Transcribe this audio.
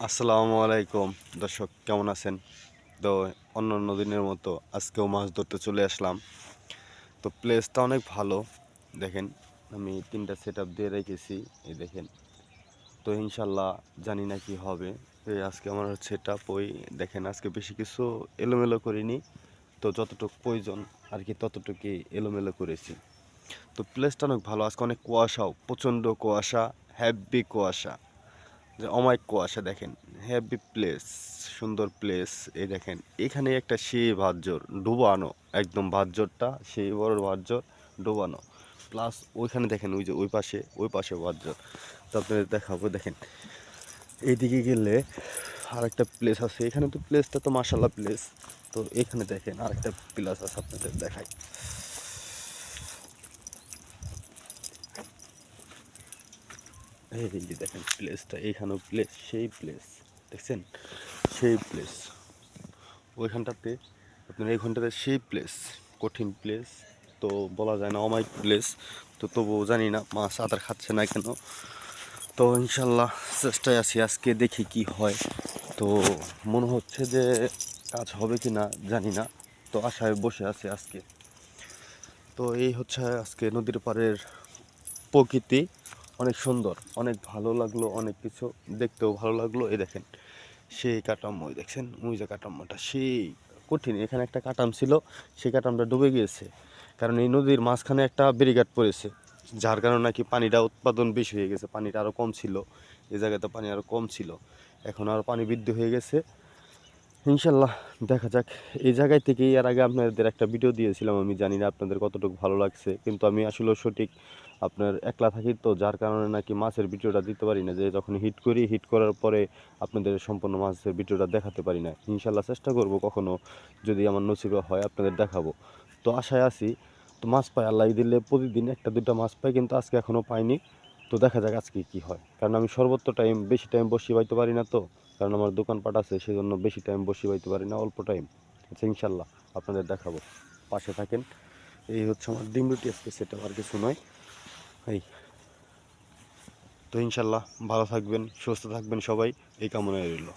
আসসালামু আলাইকুম দর্শক, কেমন আছেন? তো অন্যান্য দিনের মতো আজকেও মাছ ধরতে চলে আসলাম। তো প্লেসটা অনেক ভালো। দেখেন, আমি 3টা সেট আপ দিয়ে রেখেছি। এই দেখেন। তো ইনশাল্লাহ জানি না কি হবে। এই আজকে আমার সেট আপ ওই দেখেন, আজকে বেশি কিছু এলোমেলো করিনি। তো যতটুকু প্রয়োজন আর কি ততটুকুই এলোমেলো করেছি। তো প্লেসটা অনেক ভালো। আজকে অনেক কুয়াশাও, প্রচণ্ড কুয়াশা, হ্যাভি কুয়াশা, যে অমায়িক কুয়াশা। দেখেন, হ্যাভি প্লেস, সুন্দর প্লেস। এই দেখেন, এখানে একটা সেই ভাজ্জর ডুবানো, একদম ভাজ্জরটা সেই বড় ভাজ্জর ডুবানো, প্লাস ওইখানে দেখেন, ওই যে ওই পাশে ভাজ্জর। তো আপনাদের দেখাবো। দেখেন, এইদিকে গেলে আরেকটা প্লেস আছে। এখানে তো প্লেসটা তো মাশাল্লাহ প্লেস। তো এখানে দেখেন আরেকটা প্লেস আছে, আপনাদের দেখাই। এই যে দেখেন প্লেসটা, এইখানেও প্লেস, সেই প্লেস দেখছেন, সেই প্লেস ওইখানটাতে, আপনার এইখানটাতে সেই প্লেস, কঠিন প্লেস। তো বলা যায় না অমায়িক প্লেস। তো তবুও জানি না মাছ আদার খাচ্ছে না কেন। তো ইনশাল্লাহ চেষ্টায় আছি, আজকে দেখি কি হয়। তো মনে হচ্ছে যে কাজ হবে কি না জানি না। তো আশায় বসে আছে আজকে। তো এই হচ্ছে আজকে নদীর পাড়ের প্রকৃতি। অনেক সুন্দর, অনেক ভালো লাগলো, অনেক কিছু দেখতেও ভালো লাগলো। এই দেখেন সেই কাটাম্য, ওই দেখছেন, ওই যে কাটাম্যটা সেই কঠিন। এখানে একটা কাটাম ছিল, সেই কাটামটা ডুবে গিয়েছে, কারণ এই নদীর মাঝখানে একটা ব্যারিকেড পড়েছে, যার কারণে নাকি পানিটা উৎপাদন বেশি হয়ে গেছে। পানিটা আরও কম ছিল, এই জায়গাতে পানি আরও কম ছিল, এখন আরও পানি বৃদ্ধি হয়ে গেছে। ইনশাল্লাহ দেখা যাক। এই জায়গায় থেকে এর আগে আপনাদের একটা ভিডিও দিয়েছিলাম, আমি জানি না আপনাদের কতটুকু ভালো লাগছে, কিন্তু আমি আসলে সঠিক আপনার একলা থাকি, তো যার কারণে নাকি মাছের ভিডিওটা দিতে পারি না। যে যখন হিট করি, হিট করার পরে আপনাদের সম্পূর্ণ মাছের ভিডিওটা দেখাতে পারি না। ইনশাল্লাহ চেষ্টা করব, কখনো যদি আমার নসিবে হয় আপনাদের দেখাবো। তো আশায় আছি। তো মাছ পাই, আল্লাহ দিলে প্রতিদিন একটা দুইটা মাছ পাই, কিন্তু আজকে এখনও পাইনি। তো দেখা যাক আজকে কি হয়, কারণ আমি সর্বোচ্চ টাইম, বেশি টাইম বসিয়ে পাইতে পারি না। তো কারণ আমার দোকানপাট আছে, সেই জন্য বেশি টাইম বসিয়ে পাইতে পারি না, অল্প টাইম। আচ্ছা, ইনশাল্লাহ আপনাদের দেখাবো, পাশে থাকেন। এই হচ্ছে আমার ডিম রুটি আজকে, সেটা আর কিছু নয়। এই তো ইনশাল্লাহ ভালো থাকবেন, সুস্থ থাকবেন সবাই, এই কামনায় রইল।